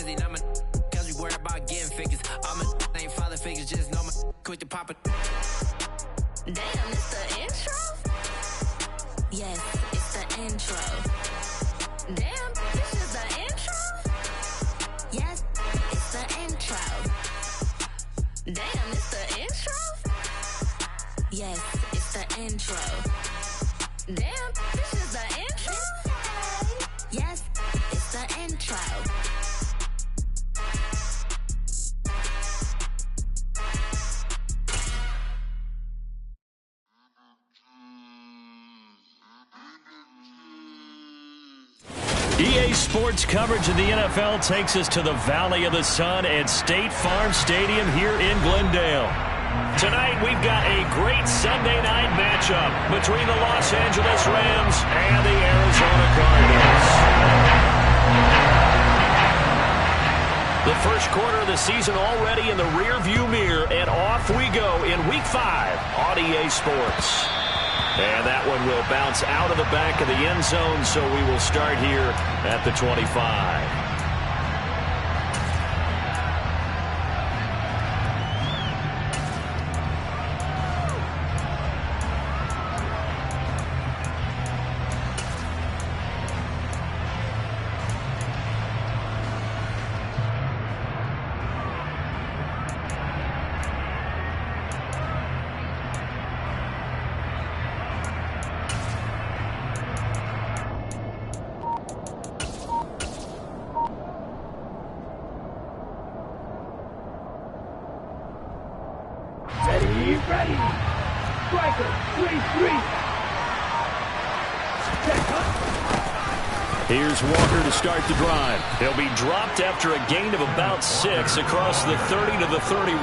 busy. Now my cause we worried about getting figures. All my ain't father figures, just know my quick to pop it. Damn, it's the intro? Yes, it's the intro. Damn, this is the intro? Yes, it's the intro. Damn, it's the intro? Yes, it's the intro. Damn, this is the intro? Yes, it's the intro. EA Sports coverage of the NFL takes us to the Valley of the Sun at State Farm Stadium here in Glendale. Tonight, we've got a great Sunday night matchup between the Los Angeles Rams and the Arizona Cardinals. The first quarter of the season already in the rearview mirror, and off we go in Week 5 on EA Sports. And that one will bounce out of the back of the end zone, so we will start here at the 25. Ready. Striker, 3-3. Here's Walker to start the drive. He'll be dropped after a gain of about 6 across the 30 to the 31.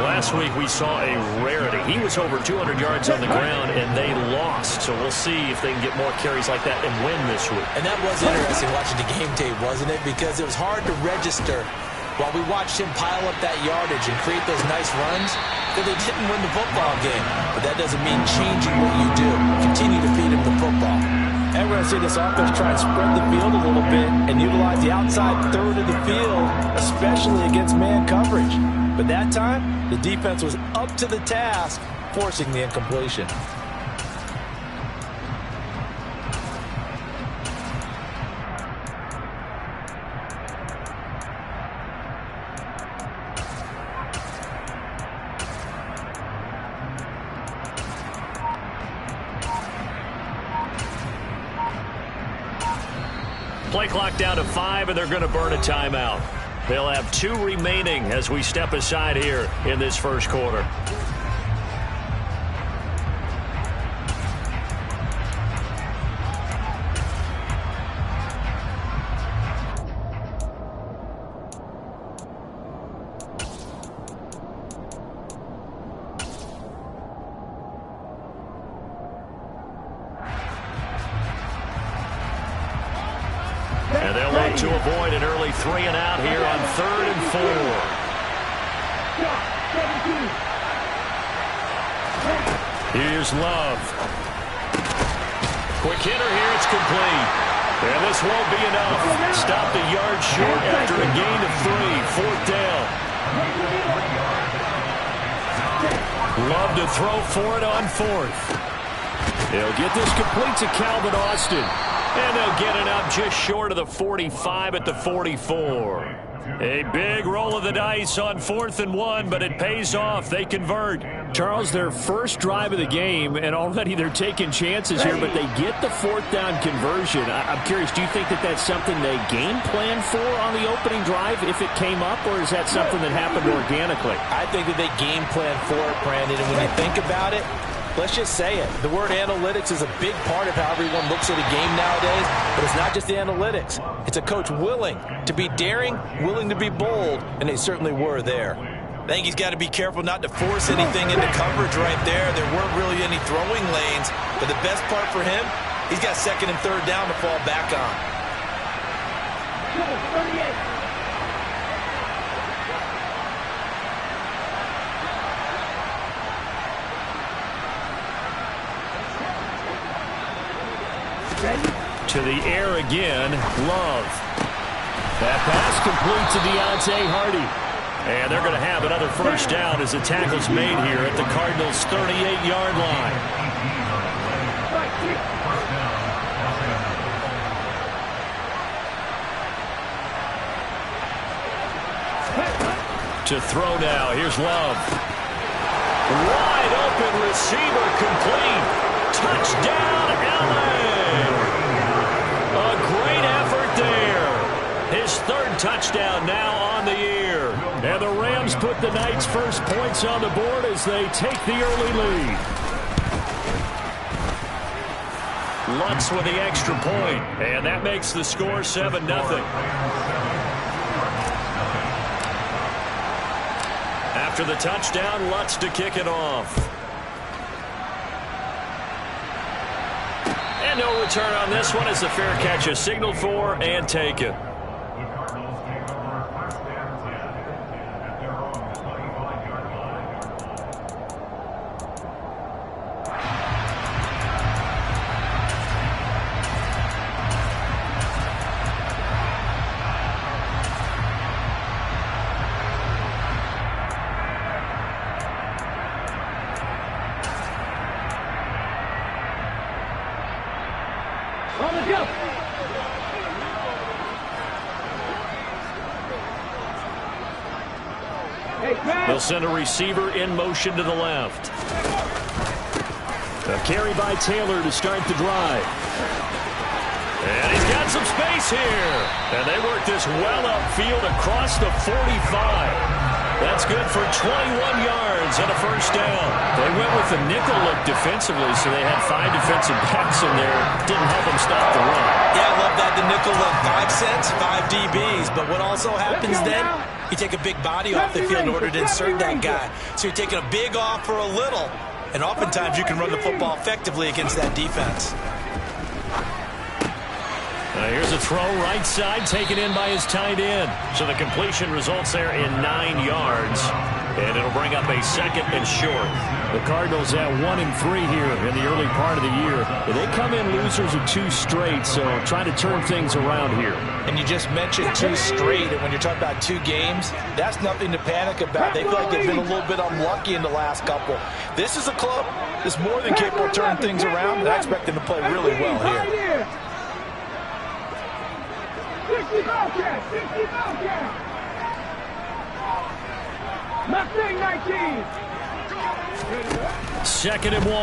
Last week we saw a rarity. He was over 200 yards on the ground, and they lost. So we'll see if they can get more carries like that and win this week. And that was interesting watching the game tape, wasn't it? Because it was hard to register while we watched him pile up that yardage and create those nice runs, that they didn't win the football game. But that doesn't mean changing what you do. Continue to feed him the football. And we're going to see this offense try and spread the field a little bit and utilize the outside third of the field, especially against man coverage. But that time, the defense was up to the task, forcing the incompletion. Play clock down to 5, and they're going to burn a timeout. They'll have 2 remaining as we step aside here in this first quarter. And they'll look to avoid an early 3 and out here on 3rd and 4. Here's Love. Quick hitter here, it's complete. And this won't be enough. Stopped a yard short after a gain of 3. 4th down. Love to throw for it on 4th. He'll get this complete to Calvin Austin. And they'll get it up just short of the 45 at the 44. A big roll of the dice on 4th and 1, but it pays off. They convert. Charles, their first drive of the game, and already they're taking chances here, but they get the 4th down conversion. I'm curious, do you think that that's something they game plan for on the opening drive if it came up, or is that something that happened organically? I think that they game plan for it, Brandon, and when you think about it, let's just say it. The word analytics is a big part of how everyone looks at a game nowadays, but it's not just the analytics. It's a coach willing to be daring, willing to be bold, and they certainly were there. I think he's got to be careful not to force anything into coverage right there. There weren't really any throwing lanes, but the best part for him, he's got 2nd and 3rd down to fall back on. 38. To the air again, Love. That pass complete to Deontay Hardy. And they're going to have another first down as the tackle's made here at the Cardinals' 38-yard line. To throw now. Here's Love. Wide open receiver complete. Touchdown, LA. A great effort there. His third touchdown now on the year. And the Rams put the Knights' first points on the board as they take the early lead. Lutz with the extra point. And that makes the score 7-0. After the touchdown, Lutz to kick it off. And no return on this one as the fair catch is signaled for and taken. They'll send a receiver in motion to the left. A carry by Taylor to start the drive. And he's got some space here. And they work this well upfield across the 45. That's good for 21 yards and a first down. They went with the nickel look defensively, so they had 5 defensive backs in there. Didn't help them stop the run. Yeah, I love that, the nickel look. 5 cents, 5 DBs. But what also happens then, you take a big body off the field in order to insert that guy. So you're taking a big off for a little. And oftentimes you can run the football effectively against that defense. Here's a throw right side taken in by his tight end. So the completion results there in 9 yards. And it'll bring up a second and short. The Cardinals at 1-3 here in the early part of the year. They come in losers of 2 straight, so trying to turn things around here. And you just mentioned 2 straight, and when you're talking about 2 games, that's nothing to panic about. They feel like they've been a little bit unlucky in the last couple. This is a club that's more than capable of turning things around, and I expect them to play really well here. 60 Bobcats! 60 Bobcats! Mustang 19! Second and 1.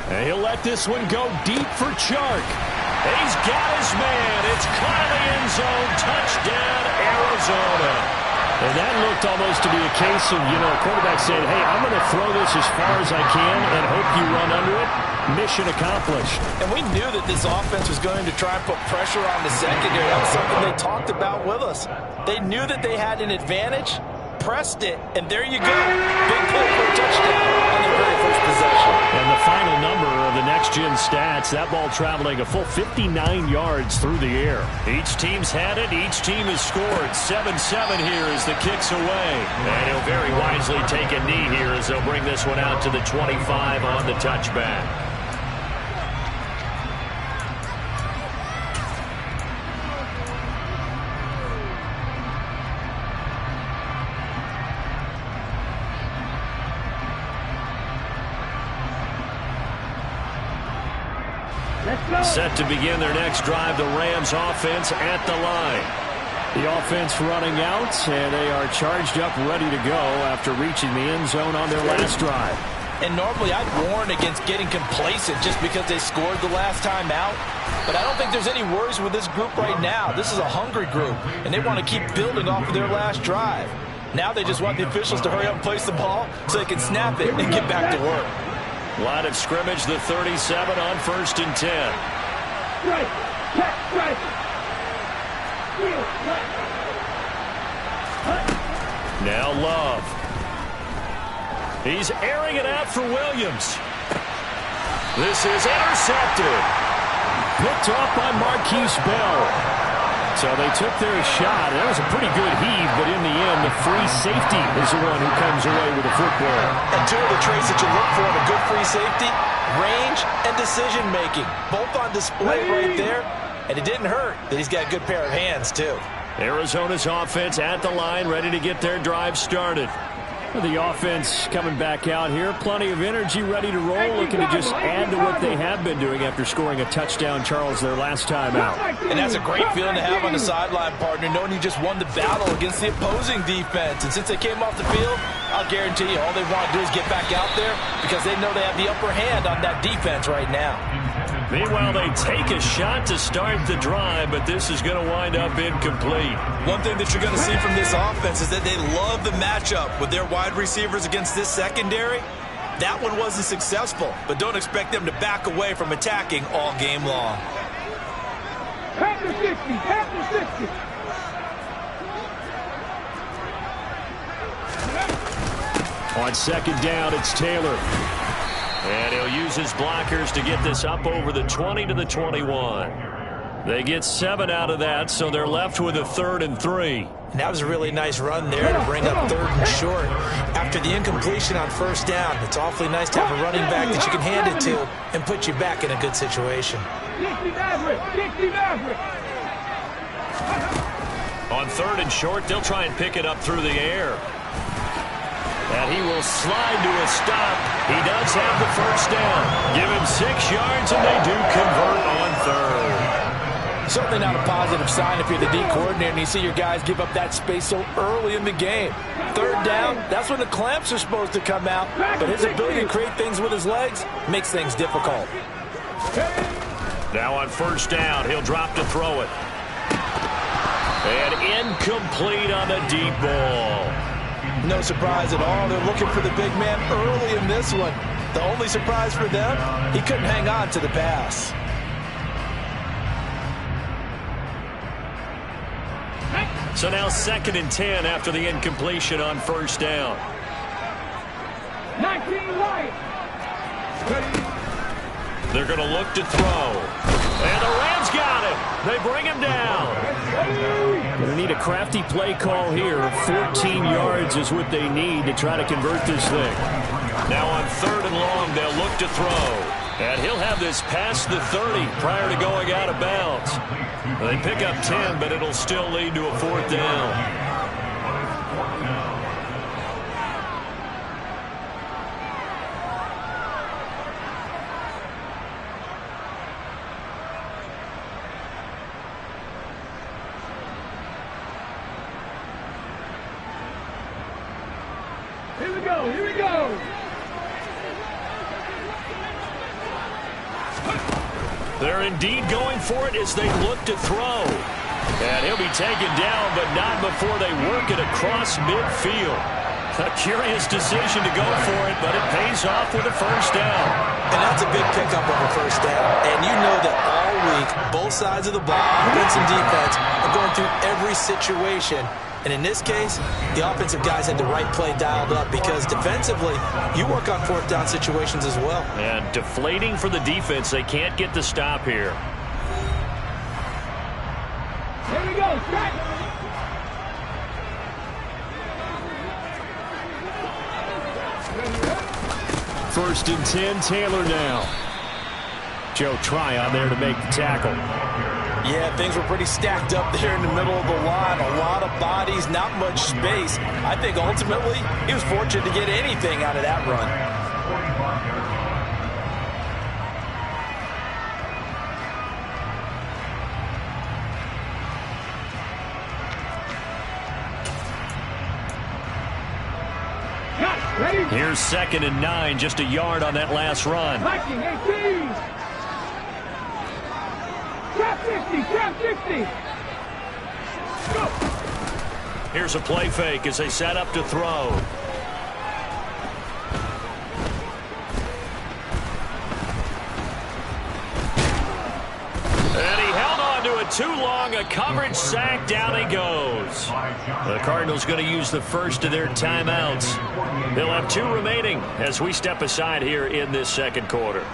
And he'll let this one go deep for Chark. And he's got his man. It's caught in the end zone. Touchdown, Arizona. And that looked almost to be a case of, a quarterback saying, hey, I'm going to throw this as far as I can and hope you run under it. Mission accomplished. And we knew that this offense was going to try and put pressure on the secondary. That was something they talked about with us. They knew that they had an advantage, pressed it, and there you go. Big play for a touchdown on their very first possession. And the final number of the next-gen stats, that ball traveling a full 59 yards through the air. Each team's had it. Each team has scored. 7-7 here as the kick's away. And he'll very wisely take a knee here as they'll bring this one out to the 25 on the touchback. Set to begin their next drive, the Rams offense at the line. The offense running out, and they are charged up, ready to go after reaching the end zone on their last drive. And normally I'd warn against getting complacent just because they scored the last time out. But I don't think there's any worries with this group right now. This is a hungry group, and they want to keep building off of their last drive. Now they just want the officials to hurry up and place the ball so they can snap it and get back to work. Line of scrimmage, the 37 on 1st and 10. Strike! Check! Strike! Now Love. He's airing it out for Williams. This is intercepted. Picked off by Marquise Bell. So they took their shot. That was a pretty good heave, but in the end, the free safety is the one who comes away with the football. And 2 of the traits that you look for in a good free safety, range and decision-making. Both on display right there. And it didn't hurt that he's got a good pair of hands, too. Arizona's offense at the line, ready to get their drive started. The offense coming back out here. Plenty of energy, ready to roll, looking to just add to what they have been doing after scoring a touchdown, Charles, their last time out. And that's a great feeling to have on the sideline, partner, knowing you just won the battle against the opposing defense. And since they came off the field, I'll guarantee you all they want to do is get back out there because they know they have the upper hand on that defense right now. Meanwhile, they take a shot to start the drive, but this is going to wind up incomplete. One thing that you're going to see from this offense is that they love the matchup with their wide receivers against this secondary. That one wasn't successful, but don't expect them to back away from attacking all game long. Pass the 60, pass the 60. On second down, it's Taylor. And he'll use his blockers to get this up over the 20 to the 21. They get 7 out of that, so they're left with a 3rd and 3. And that was a really nice run there to bring up 3rd and short. After the incompletion on first down, it's awfully nice to have a running back that you can hand it to and put you back in a good situation. 60 Maverick, 60 Maverick. On 3rd and short, they'll try and pick it up through the air. And he will slide to a stop. He does have the first down. Give him 6 yards, and they do convert on 3rd. Certainly not a positive sign if you're the D coordinator and you see your guys give up that space so early in the game. 3rd down, that's when the clamps are supposed to come out. But his ability to create things with his legs makes things difficult. Now on first down, he'll drop to throw it. And incomplete on the deep ball. No surprise at all. They're looking for the big man early in this one. The only surprise for them, he couldn't hang on to the pass. So now 2nd and 10 after the incompletion on first down. 19 right. They're going to look to throw. And the Rams got him. They bring him down. Going to need a crafty play call here. 14 yards is what they need to try to convert this thing. Now on 3rd and long, they'll look to throw. And he'll have this past the 30 prior to going out of bounds. They pick up 10, but it'll still lead to a 4th down. Here we go, here we go. They're indeed going for it as they look to throw. And he'll be taken down, but not before they work it across midfield. A curious decision to go for it, but it pays off with a first down. And that's a big pickup of a first down. And you know that all week, both sides of the ball, offense and defense, are going through every situation. And in this case, the offensive guys had the right play dialed up because defensively, you work on 4th down situations as well. And deflating for the defense. They can't get the stop here. Here we go, strike. First and 10, Taylor now. Joe Tryon there to make the tackle. Yeah, things were pretty stacked up there in the middle of the line. A lot of bodies, not much space. I think ultimately he was fortunate to get anything out of that run. Here's 2nd and 9, just a yard on that last run. Viking 18. Trap 60, trap 60. Go. Here's a play fake as they set up to throw. And he held on to it too long. A coverage sack. Down he goes. The Cardinals going to use the first of their timeouts. They'll have 2 remaining as we step aside here in this second quarter.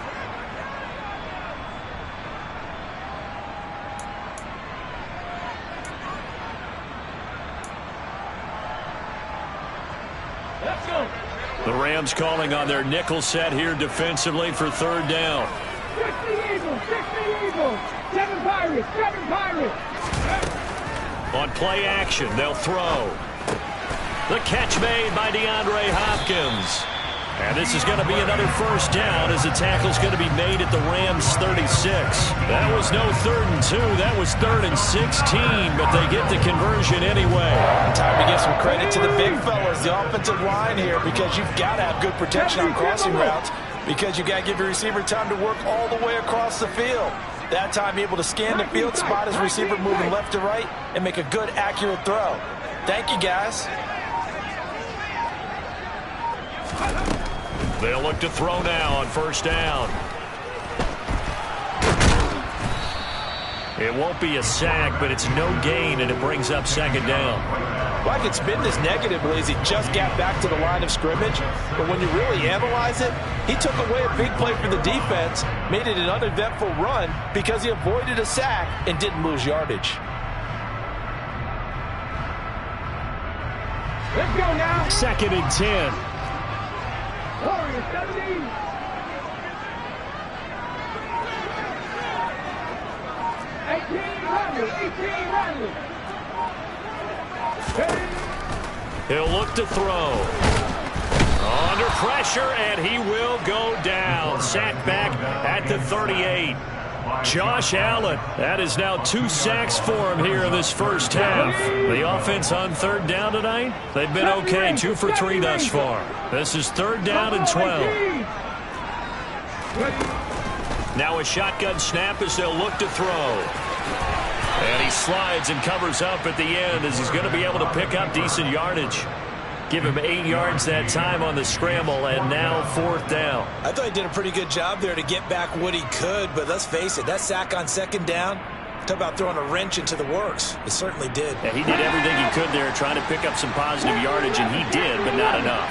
Let's go. The Rams calling on their nickel set here defensively for 3rd down. 60 Eagles, 60 Eagles. Seven Pirates. On play action, they'll throw. The catch made by DeAndre Hopkins. And this is going to be another first down as the tackle's going to be made at the Rams' 36. That was no 3rd and 2. That was 3rd and 16, but they get the conversion anyway. Time to give some credit to the big fellas, the offensive line here, because you've got to have good protection on crossing routes, because you've got to give your receiver time to work all the way across the field. That time, able to scan the field, spot his receiver moving left to right, and make a good, accurate throw. Thank you, guys. They'll look to throw now on first down. It won't be a sack, but it's no gain, and it brings up second down. Well, I could spin this negatively as he just got back to the line of scrimmage. But when you really analyze it, he took away a big play for the defense, made it an uneventful run because he avoided a sack and didn't lose yardage. Let's go now. 2nd and 10. Warriors 17. 18 Radley. He'll look to throw. Under pressure, and he will go down. Sacked back at the 38. Josh Allen, that is now 2 sacks for him here in this first half. The offense on 3rd down tonight, they've been okay, 2 for 3 thus far. This is 3rd down and 12. Now a shotgun snap as they'll look to throw. And he slides and covers up at the end as he's going to be able to pick up decent yardage. Give him 8 yards that time on the scramble, and now 4th down. I thought he did a pretty good job there to get back what he could, but let's face it, that sack on 2nd down, talk about throwing a wrench into the works. It certainly did. Yeah, he did everything he could there trying to pick up some positive yardage, and he did, but not enough.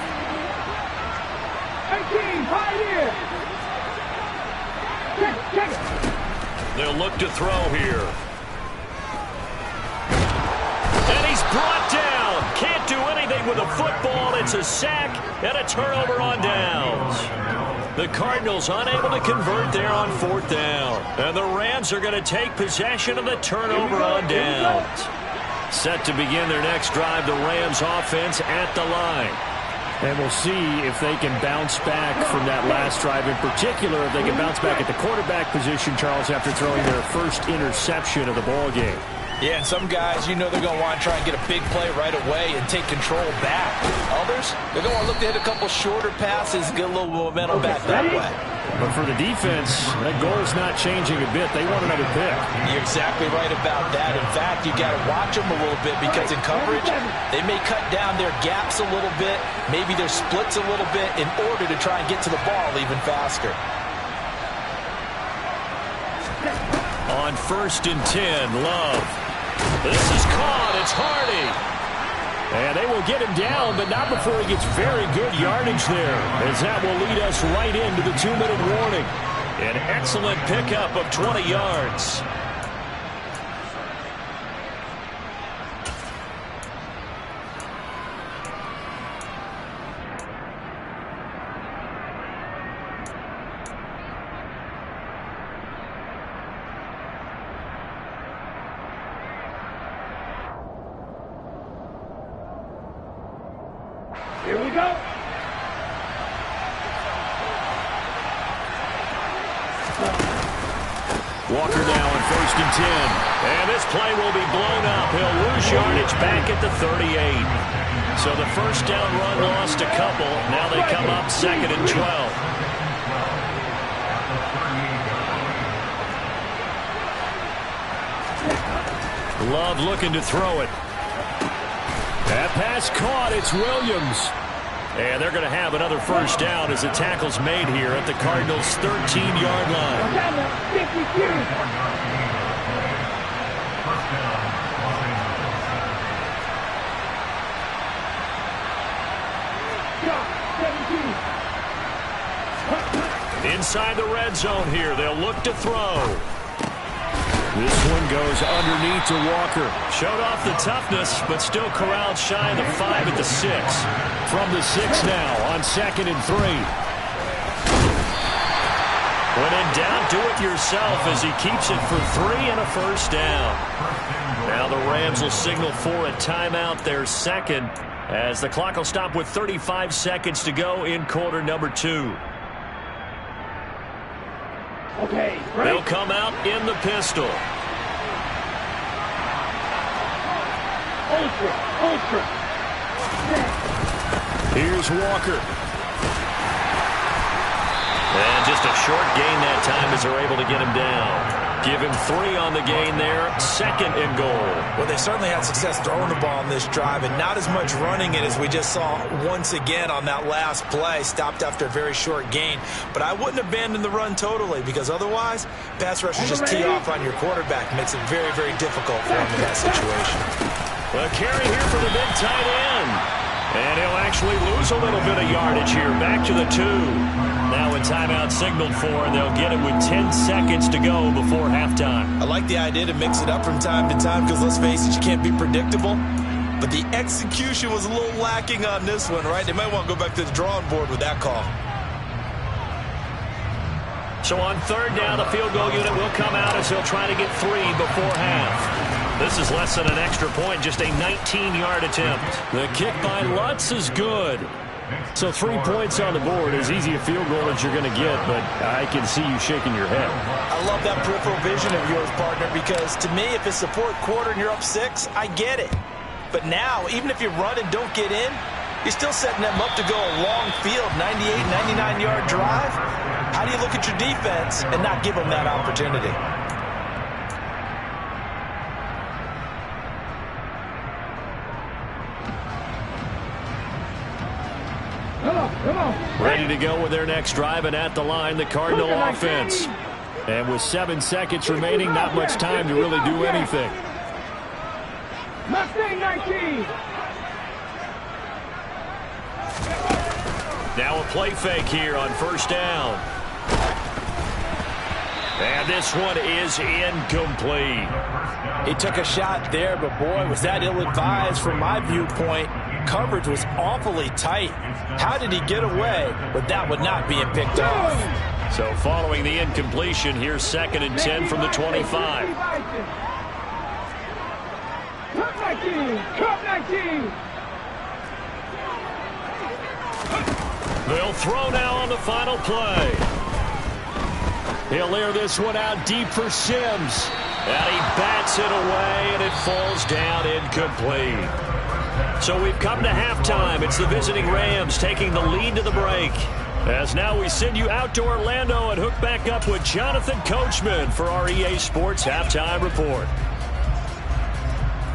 18, Pioneer. Check it. They'll look to throw here. And he's brought down. Can't do anything with a football. It's a sack and a turnover on downs. The Cardinals unable to convert there on 4th down. And the Rams are going to take possession of the turnover on downs. Set to begin their next drive, the Rams offense at the line. And we'll see if they can bounce back from that last drive. In particular, if they can bounce back at the quarterback position, Charles, after throwing their first interception of the ball game. Yeah, and some guys, you know they're going to want to try and get a big play right away and take control back. Others, they're going to want to look to hit a couple shorter passes, get a little momentum back that way. But for the defense, that goal is not changing a bit. They want another pick. You're exactly right about that. In fact, you got to watch them a little bit because in coverage, they may cut down their gaps a little bit, maybe their splits a little bit in order to try and get to the ball even faster. On 1st and 10, Love. This is caught. It's Hardy. And they will get him down, but not before he gets very good yardage there, as that will lead us right into the 2-minute warning. An excellent pickup of 20 yards. Here we go. Walker now on 1st and 10. And this play will be blown up. He'll lose yardage back at the 38. So the first down run lost a couple. Now they come up 2nd and 12. Love looking to throw it. That pass caught. It's Williams. And they're going to have another first down as the tackle's made here at the Cardinals' 13-yard line. Inside the red zone here, they'll look to throw. This one goes underneath to Walker. Showed off the toughness, but still corralled shy of the 5 at the 6. From the 6 now on 2nd and 3. When in doubt, do it yourself as he keeps it for 3 and a first down. Now the Rams will signal for a timeout, their second, as the clock will stop with 35 seconds to go in quarter number 2. Okay, They'll come out in the pistol. Ultra. Here's Walker. And just a short gain that time as they're able to get him down. Give him 3 on the gain there, 2nd and goal. Well, they certainly had success throwing the ball on this drive, and not as much running it as we just saw once again on that last play. Stopped after a very short gain. But I wouldn't abandon the run totally, because otherwise, pass rushers just tee off on your quarterback. Makes it very, very difficult for him in that situation. A carry here for the big tight end. And he'll actually lose a little bit of yardage here. Back to the 2. Now a timeout signaled for, and they'll get it with 10 seconds to go before halftime. I like the idea to mix it up from time to time because, let's face it, you can't be predictable. But the execution was a little lacking on this one, right? They might want to go back to the drawing board with that call. So on 3rd down, the field goal unit will come out as he'll try to get 3 before half. This is less than an extra point, just a 19-yard attempt. The kick by Lutz is good. So 3 points on the board, as easy a field goal as you're going to get, but I can see you shaking your head. I love that peripheral vision of yours, partner, because to me, if it's the 4th quarter and you're up 6, I get it. But now, even if you run and don't get in, you're still setting them up to go a long field, 98, 99-yard drive. How do you look at your defense and not give them that opportunity? Come on. Ready to go with their next drive, and at the line, the Cardinal offense. And with 7 seconds remaining, not much time to really do anything. Mustang 19. Now a play fake here on 1st down. And this one is incomplete. He took a shot there, but boy, was that ill-advised from my viewpoint. Coverage was awfully tight. How did he get away with that one not being picked off? So following the incompletion, here's 2nd and 10 from the 25. Cup 19. They'll throw now on the final play. He'll air this one out deep for Sims. And he bats it away, and it falls down incomplete. So we've come to halftime. It's the visiting Rams taking the lead to the break. As now we send you out to Orlando and hook back up with Jonathan Coachman for our EA Sports Halftime Report.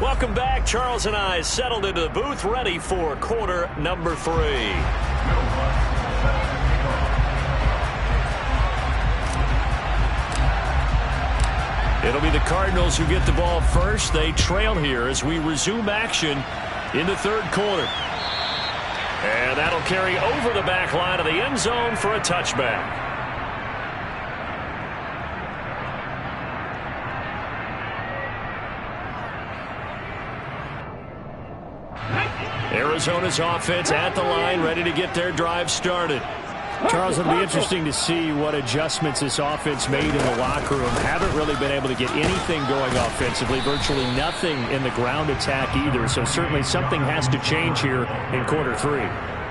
Welcome back. Charles and I settled into the booth, ready for quarter number 3. It'll be the Cardinals who get the ball first. They trail here as we resume action in the 3rd quarter. And that'll carry over the back line of the end zone for a touchback. Arizona's offense at the line, ready to get their drive started. Charles, it'll be interesting to see what adjustments this offense made in the locker room. Haven't really been able to get anything going offensively, virtually nothing in the ground attack either. So certainly something has to change here in quarter 3.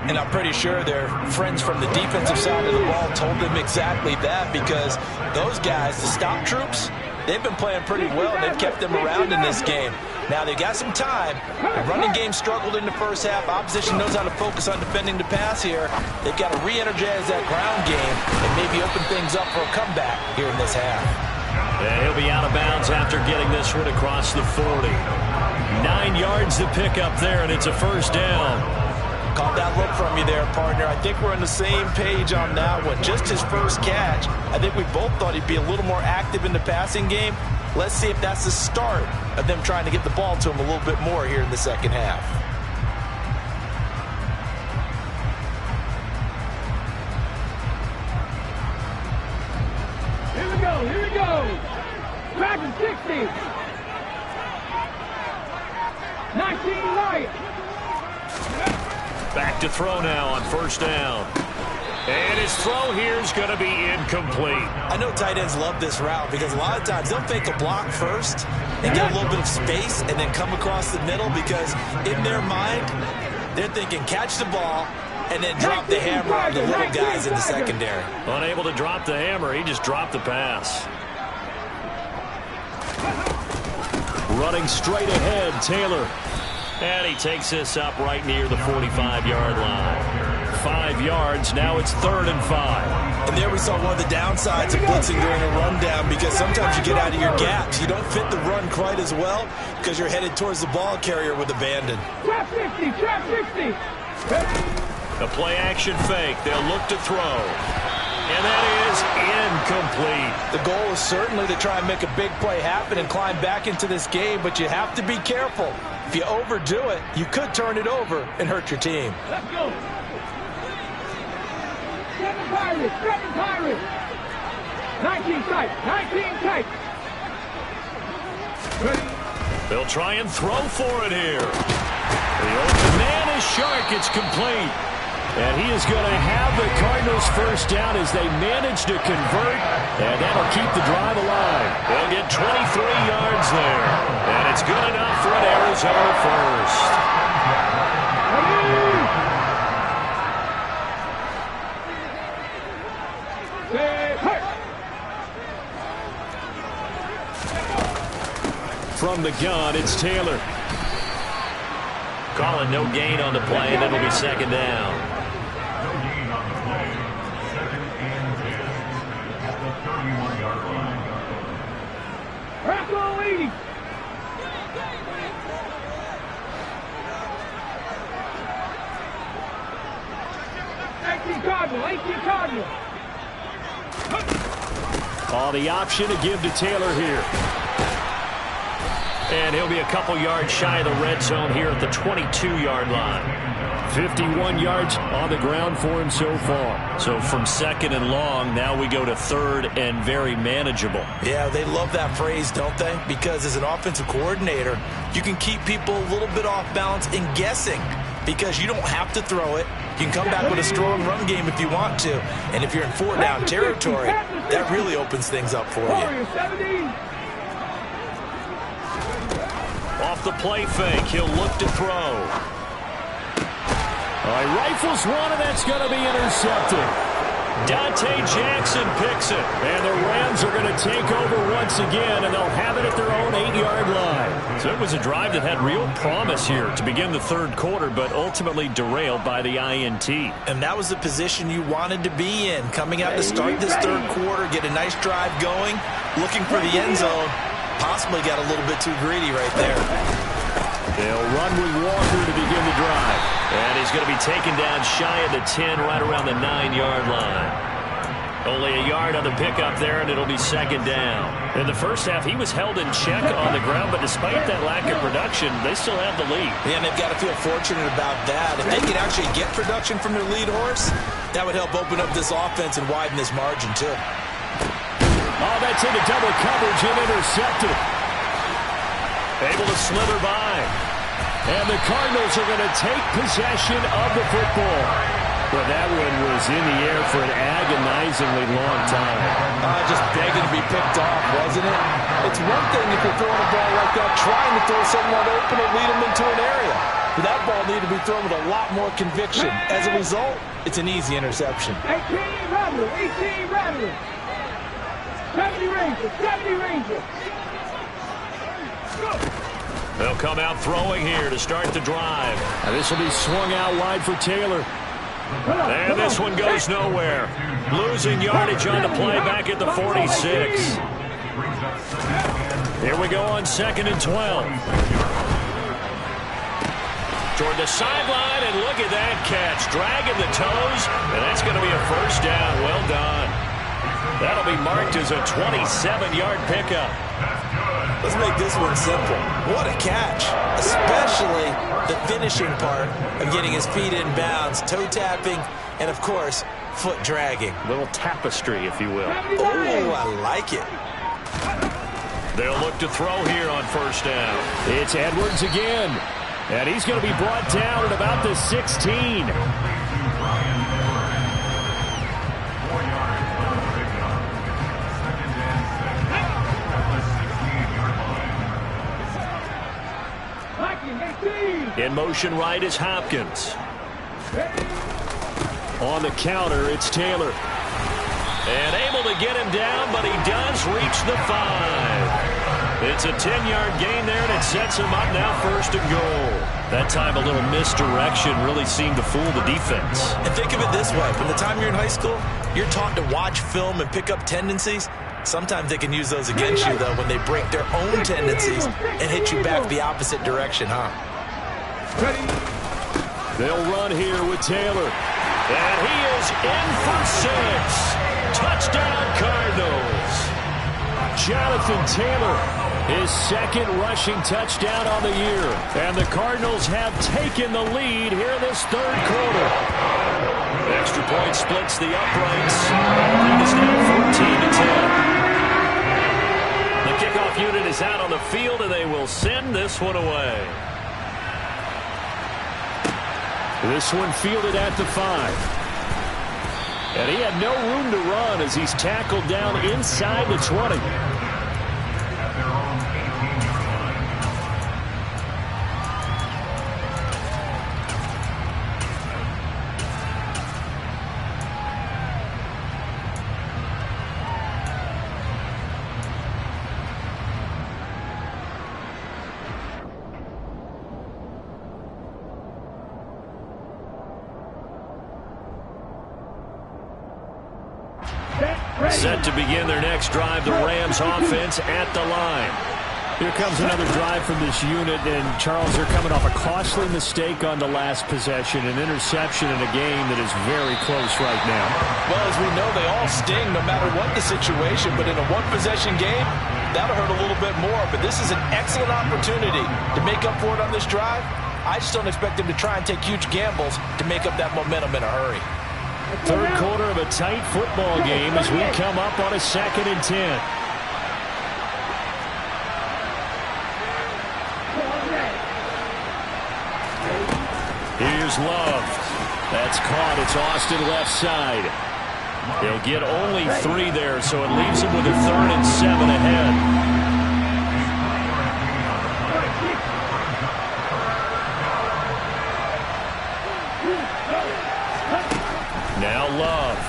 And I'm pretty sure their friends from the defensive side of the ball told them exactly that, because those guys, the stop troops, they've been playing pretty well. They've kept them around in this game. Now they've got some time. The running game struggled in the first half. Opposition knows how to focus on defending the pass here. They've got to re-energize that ground game and maybe open things up for a comeback here in this half. And he'll be out of bounds after getting this one across the 40. 9 yards to pick up there, and it's a 1st down. Caught that look from you there, partner. I think we're on the same page on that one. Just his first catch. I think we both thought he'd be a little more active in the passing game. Let's see if that's the start of them trying to get the ball to him a little bit more here in the second half. Here we go. Back to 60. 19 right. Back to throw now on 1st down. And his throw here is going to be incomplete. I know tight ends love this route because a lot of times they'll fake a block first and get a little bit of space and then come across the middle because in their mind, they're thinking catch the ball and then drop the hammer on the little guys in the secondary. Unable to drop the hammer, he just dropped the pass. Running straight ahead, Taylor. And he takes this up right near the 45-yard line. 5 yards, now it's 3rd and 5. And there we saw one of the downsides of blitzing during a rundown because sometimes you get out of your gaps. You don't fit the run quite as well because you're headed towards the ball carrier with abandon. Trap 60, trap 60. The play action fake, they'll look to throw. And that is incomplete. The goal is certainly to try and make a big play happen and climb back into this game, but you have to be careful. If you overdo it, you could turn it over and hurt your team. Let's go. 7 Pirates, 7 Pirates. 19 tight, 19 tight. They'll try and throw for it here. The open man is Shark. It's complete. And he is going to have the Cardinals first down as they manage to convert. And that'll keep the drive alive. They'll get 23 yards there. And it's good enough for an Arizona first. From the gun, it's Taylor. Calling no gain on the play, and it'll be 2nd down. Rocco leading. Cardinal. Oh, the option to give to Taylor here. And he'll be a couple yards shy of the red zone here at the 22-yard line. 51 yards on the ground for him so far. So from 2nd and long, now we go to 3rd and very manageable. Yeah, they love that phrase, don't they? Because as an offensive coordinator, you can keep people a little bit off balance in guessing because you don't have to throw it. You can come back with a strong run game if you want to. And if you're in 4-down territory, that really opens things up for you. Off the play fake, he'll look to throw. He rifles one, and that's going to be intercepted. Dante Jackson picks it, and the Rams are going to take over once again, and they'll have it at their own 8-yard line. So it was a drive that had real promise here to begin the 3rd quarter, but ultimately derailed by the INT. And that was the position you wanted to be in, coming out to start this 3rd quarter, get a nice drive going, looking for the end zone. Possibly got a little bit too greedy right there. They'll run with Walker to begin the drive. And he's going to be taken down shy of the 10, right around the 9-yard line. Only a yard on the pickup there, and it'll be 2nd down. In the first half, he was held in check on the ground, but despite that lack of production, they still have the lead. Yeah, and they've got to feel fortunate about that. If they can actually get production from their lead horse, that would help open up this offense and widen this margin, too. Oh, that's into double coverage and intercepted. Able to slither by. And the Cardinals are going to take possession of the football. But that one was in the air for an agonizingly long time. Just begging to be picked off, wasn't it? It's one thing if you're throwing a ball like that, trying to throw someone open or lead them into an area. But that ball needed to be thrown with a lot more conviction. As a result, it's an easy interception. 18 Rattler. 70 Ranger. They'll come out throwing here to start the drive. Now this will be swung out wide for Taylor. And this one goes nowhere. Losing yardage on the play back at the 46. Here we go on 2nd and 12. Toward the sideline, and look at that catch. Dragging the toes, and that's going to be a first down. Well done. That'll be marked as a 27-yard pickup. Let's make this one simple. What a catch, especially the finishing part of getting his feet in bounds, toe tapping, and, of course, foot dragging. A little tapestry, if you will. Oh, I like it. They'll look to throw here on 1st down. It's Edwards again, and he's going to be brought down at about the 16. In motion right is Hopkins. On the counter, it's Taylor. And able to get him down, but he does reach the 5. It's a 10-yard gain there, and it sets him up now 1st and goal. That time a little misdirection really seemed to fool the defense. And think of it this way. From the time you're in high school, you're taught to watch film and pick up tendencies. Sometimes they can use those against you, though, when they break their own tendencies and hit you back the opposite direction, huh? They'll run here with Taylor. And he is in for 6. Touchdown, Cardinals. Jonathan Taylor, his 2nd rushing touchdown on the year. And the Cardinals have taken the lead here in this 3rd quarter. Extra point splits the uprights. Lead is now 14-10. The kickoff unit is out on the field, and they will send this one away. This one fielded at the 5. And he had no room to run as he's tackled down inside the 20. Set to begin their next drive, the Rams offense at the line. Here comes another drive from this unit, and Charles, they're coming off a costly mistake on the last possession, an interception in a game that is very close right now. Well, as we know, they all sting no matter what the situation, but in a one-possession game, that'll hurt a little bit more. But this is an excellent opportunity to make up for it on this drive. I just don't expect them to try and take huge gambles to make up that momentum in a hurry. 3rd quarter of a tight football game as we come up on a 2nd and 10. Here's Love. That's caught. It's Austin left side. He'll get only 3 there, so it leaves him with a 3rd and 7 ahead. Now Love.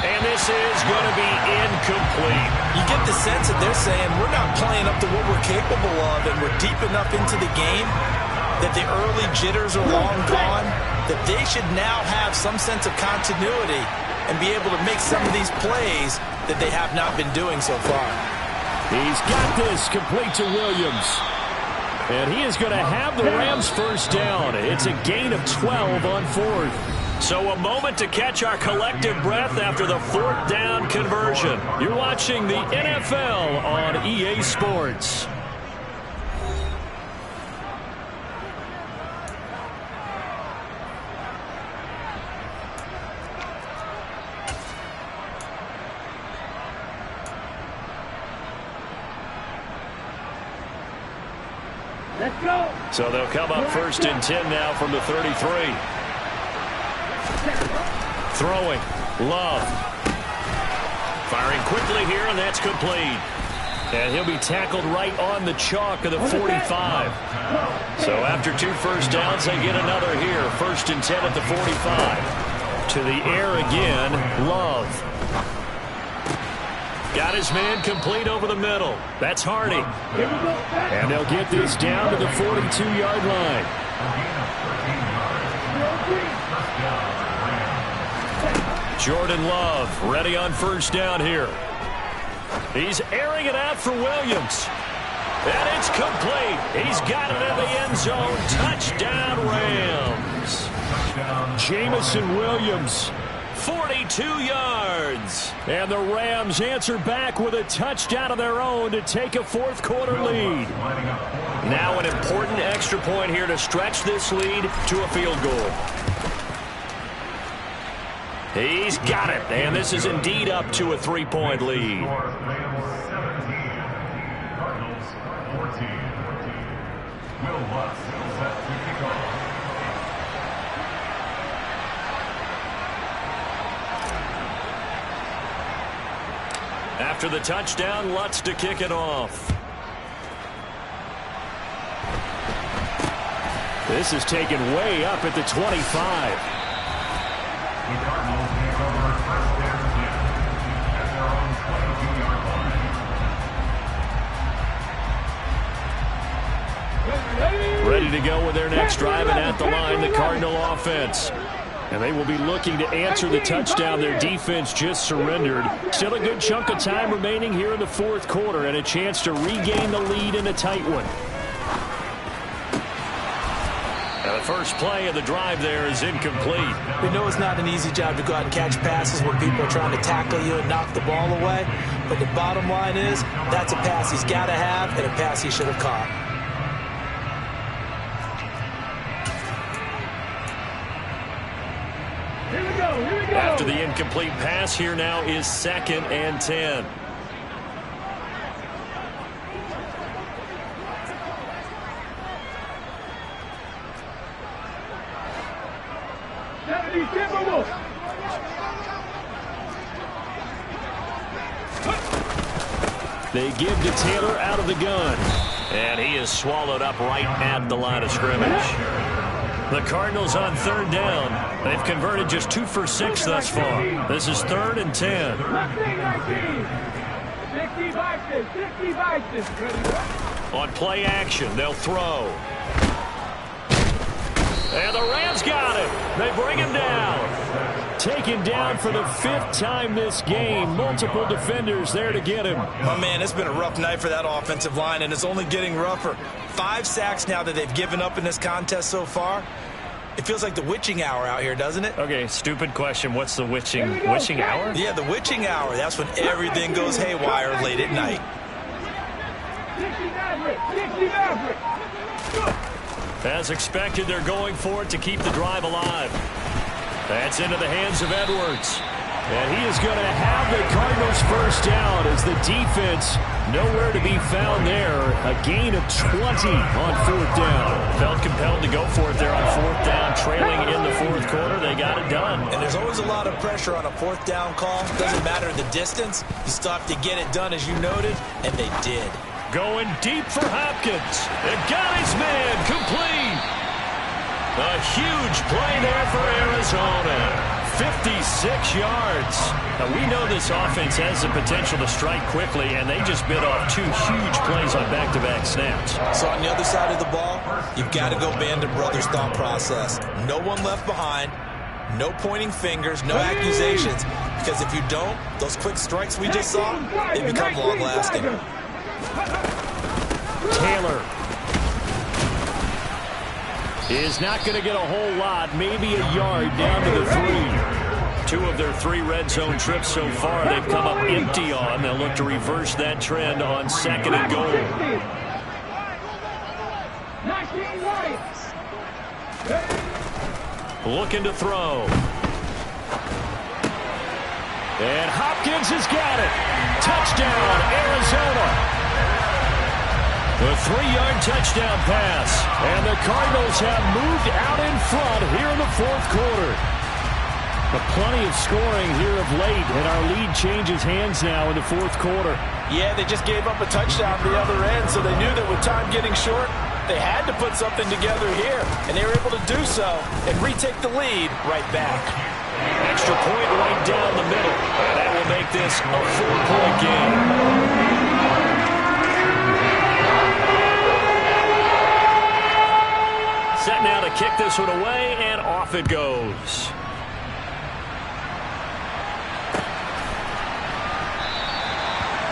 And this is going to be incomplete. You get the sense that they're saying we're not playing up to what we're capable of, and we're deep enough into the game that the early jitters are long gone, that they should now have some sense of continuity and be able to make some of these plays that they have not been doing so far. He's got this complete to Williams. And he is going to have the Rams 1st down. It's a gain of 12 on 4th. So a moment to catch our collective breath after the 4th down conversion. You're watching the NFL on EA Sports. Let's go. So they'll come up 1st and 10 now from the 33. Throwing. Love. Firing quickly here, and that's complete. And he'll be tackled right on the chalk of the 45. So after 2 first downs, they get another here. 1st and 10 at the 45. To the air again, Love. Got his man complete over the middle. That's Hardy. And they'll get this down to the 42-yard line. Jordan Love ready on 1st down here. He's airing it out for Williams. And it's complete. He's got it in the end zone. Touchdown, Rams. Jamison Williams, 42 yards. And the Rams answer back with a touchdown of their own to take a 4th quarter lead. Now an important extra point here to stretch this lead to a field goal. He's got it, and this is indeed up to a 3-point lead. After the touchdown, Lutz to kick it off. This is taken way up at the 25. Ready to go with their next drive, and at the line, the Cardinal offense. And they will be looking to answer the touchdown their defense just surrendered. Still a good chunk of time remaining here in the fourth quarter, and a chance to regain the lead in a tight one. Now the first play of the drive there is incomplete. We know it's not an easy job to go out and catch passes when people are trying to tackle you and knock the ball away. But the bottom line is, that's a pass he's got to have and a pass he should have caught. After the incomplete pass, here now is 2nd and 10. They give to Taylor out of the gun. And he is swallowed up right at the line of scrimmage. The Cardinals on 3rd down. They've converted just 2 for 6 thus far. This is 3rd and 10. On play action, they'll throw. And the Rams got him. They bring him down. Taken down for the 5th time this game. Multiple defenders there to get him. Oh, man, it's been a rough night for that offensive line, and it's only getting rougher. 5 sacks now that they've given up in this contest so far. It feels like the witching hour out here, doesn't it? Okay, stupid question. What's the witching hour? Yeah, the witching hour. That's when everything goes haywire late at night. As expected, they're going for it to keep the drive alive. That's into the hands of Edwards. And he is going to have the Cardinals first down as the defense nowhere to be found there. A gain of 20 on 4th down. Felt compelled to go for it there on 4th down. Trailing in the 4th quarter, they got it done. And there's always a lot of pressure on a 4th down call. Doesn't matter the distance. You still have to get it done, as you noted, and they did. Going deep for Hopkins. It got his man complete. A huge play there for Arizona. 56 yards. Now, we know this offense has the potential to strike quickly, and they just bit off 2 huge plays on back-to-back snaps. So on the other side of the ball, you've got to go Band of Brothers thought process. No one left behind. No pointing fingers, no accusations. Because if you don't, those quick strikes we just saw, they become long-lasting. Taylor is not going to get a whole lot, maybe a yard down to the 3. 2 of their 3 red zone trips so far they've come up empty on. They'll look to reverse that trend on 2nd and goal. Looking to throw. And Hopkins has got it. Touchdown, Arizona. A 3-yard touchdown pass. And the Cardinals have moved out in front here in the 4th quarter. But plenty of scoring here of late, and our lead changes hands now in the 4th quarter. Yeah, they just gave up a touchdown at the other end, so they knew that with time getting short, they had to put something together here. And they were able to do so and retake the lead right back. Extra point right down the middle. And that will make this a 4-point game. Set now to kick this one away, and off it goes.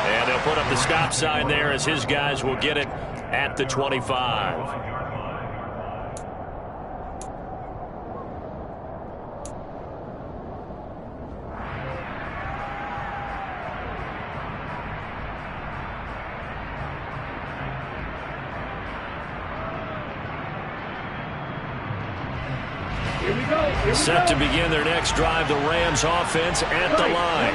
And they'll put up the stop sign there as his guys will get it at the 25. Set to begin their next drive, the Rams offense at the line.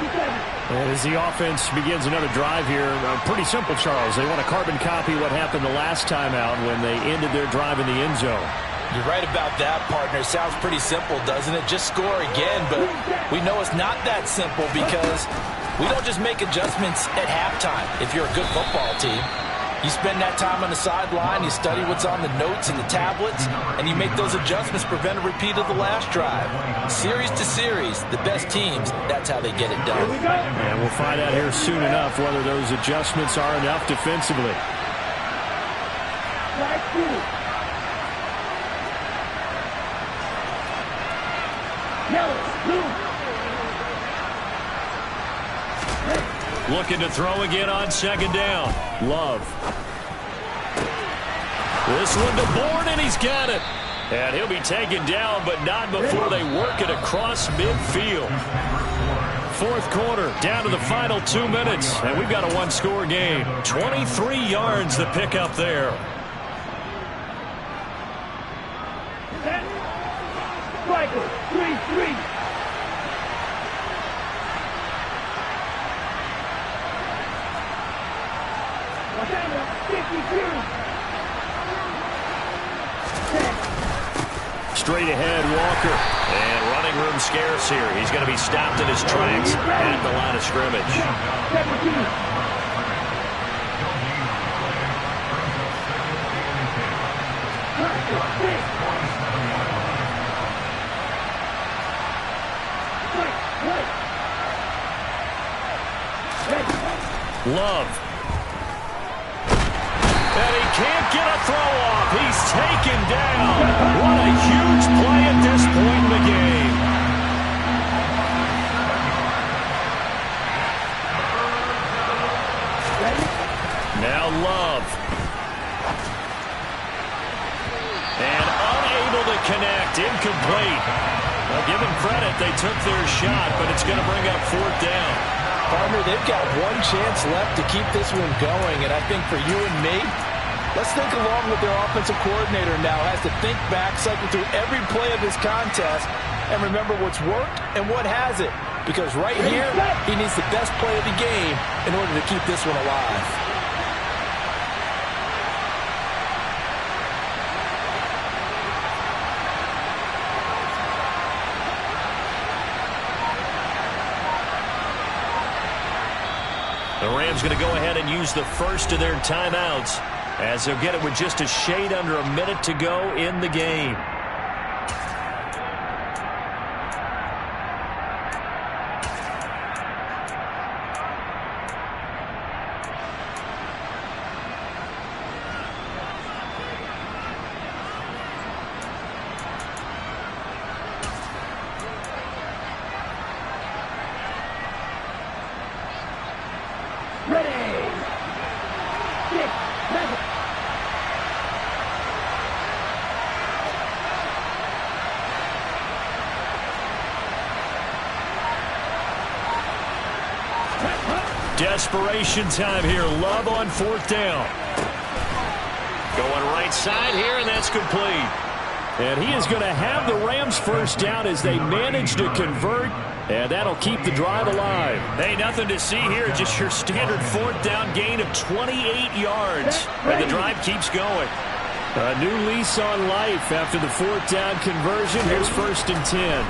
And as the offense begins another drive here, pretty simple, Charles. They want to carbon copy what happened the last time out when they ended their drive in the end zone. You're right about that, partner. Sounds pretty simple, doesn't it? Just score again, but we know it's not that simple because we don't just make adjustments at halftime if you're a good football team. You spend that time on the sideline, you study what's on the notes and the tablets, and you make those adjustments to prevent a repeat of the last drive. Series to series, the best teams, that's how they get it done. And we'll find out here soon enough whether those adjustments are enough defensively. Looking to throw again on second down. Love. This one to Bourne, and he's got it. And he'll be taken down, but not before they work it across midfield. Fourth quarter, down to the final 2 minutes, and we've got a one-score game. 23 yards the pickup there. Striker, 3-3. Straight ahead, Walker. And running room scarce here. He's going to be stopped in his tracks at the line of scrimmage. Love. And he can't get a throw off. He's taken down. What a huge play at this point in the game. Now Love. And unable to connect. Incomplete. Well, give him credit. They took their shot, but it's going to bring up fourth down. Partner, they've got one chance left to keep this one going, and I think for you and me, let's think along with their offensive coordinator now. Has to think back, cycle through every play of this contest, and remember what's worked and what hasn't. Because right here, he needs the best play of the game in order to keep this one alive. The Rams going to go ahead and use the first of their timeouts as they'll get it with just a shade under a minute to go in the game. Desperation time here. Love on fourth down. Going right side here, and that's complete. And he is going to have the Rams first down as they manage to convert, and that'll keep the drive alive. Hey, nothing to see here. Just your standard fourth down gain of 28 yards. And the drive keeps going. A new lease on life after the fourth down conversion. Here's first and 10.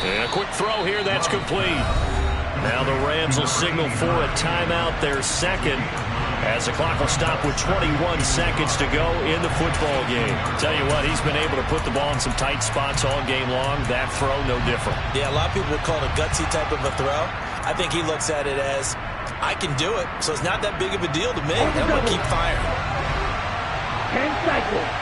And a quick throw here, that's complete. Now the Rams will signal for a timeout, their second, as the clock will stop with 21 seconds to go in the football game. Tell you what, he's been able to put the ball in some tight spots all game long. That throw, no different. Yeah, a lot of people would call it a gutsy type of a throw. I think he looks at it as, I can do it, so it's not that big of a deal to me. I'm going to keep firing. 10 cycles.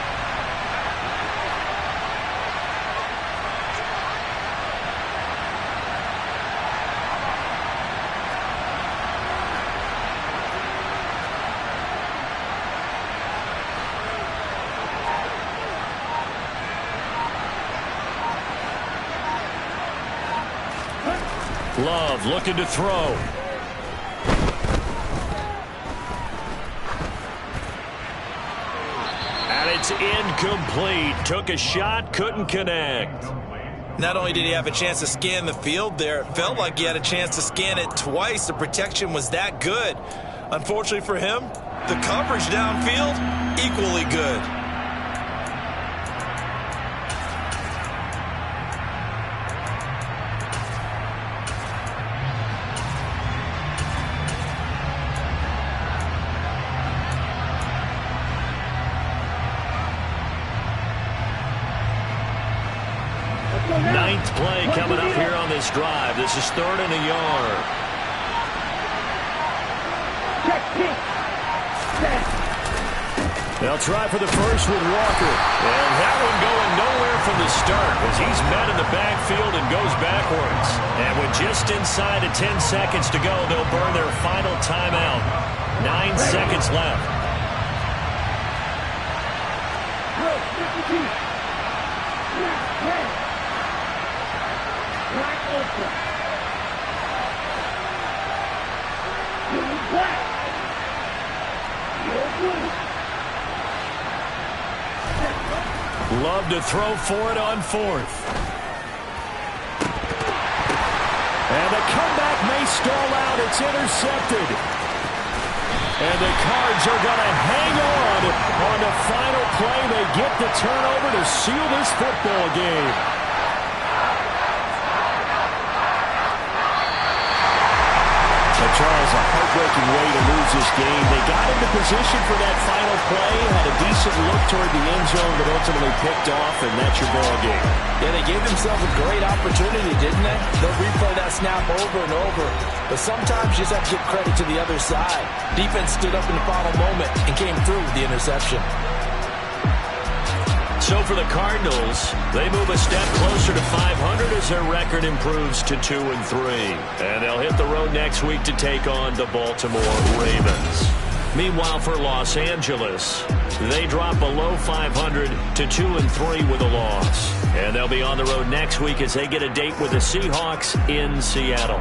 Love looking to throw. And it's incomplete. Took a shot, couldn't connect. Not only did he have a chance to scan the field there, it felt like he had a chance to scan it twice. The protection was that good. Unfortunately for him, the coverage downfield, equally good. Ninth play coming up here on this drive. This is 3rd and a yard. Check, kick. Set. They'll try for the first with Walker. And that one going nowhere from the start as he's met in the backfield and goes backwards. And with just inside of 10 seconds to go, they'll burn their final timeout. 9 seconds left. Love to throw for it on 4th. And the comeback may stall out. It's intercepted. And the Cards are going to hang on the final play. They get the turnover to seal this football game. Charles, a heartbreaking way to lose this game. They got into position for that final play, had a decent look toward the end zone, but ultimately picked off, and that's your ball game. Yeah, they gave themselves a great opportunity, didn't they? They'll replay that snap over and over. But sometimes you just have to give credit to the other side. Defense stood up in the final moment and came through with the interception. So for the Cardinals, they move a step closer to 500 as their record improves to 2-3. And they'll hit the road next week to take on the Baltimore Ravens. Meanwhile, for Los Angeles, they drop below 500 to 2-3 with a loss. And they'll be on the road next week as they get a date with the Seahawks in Seattle.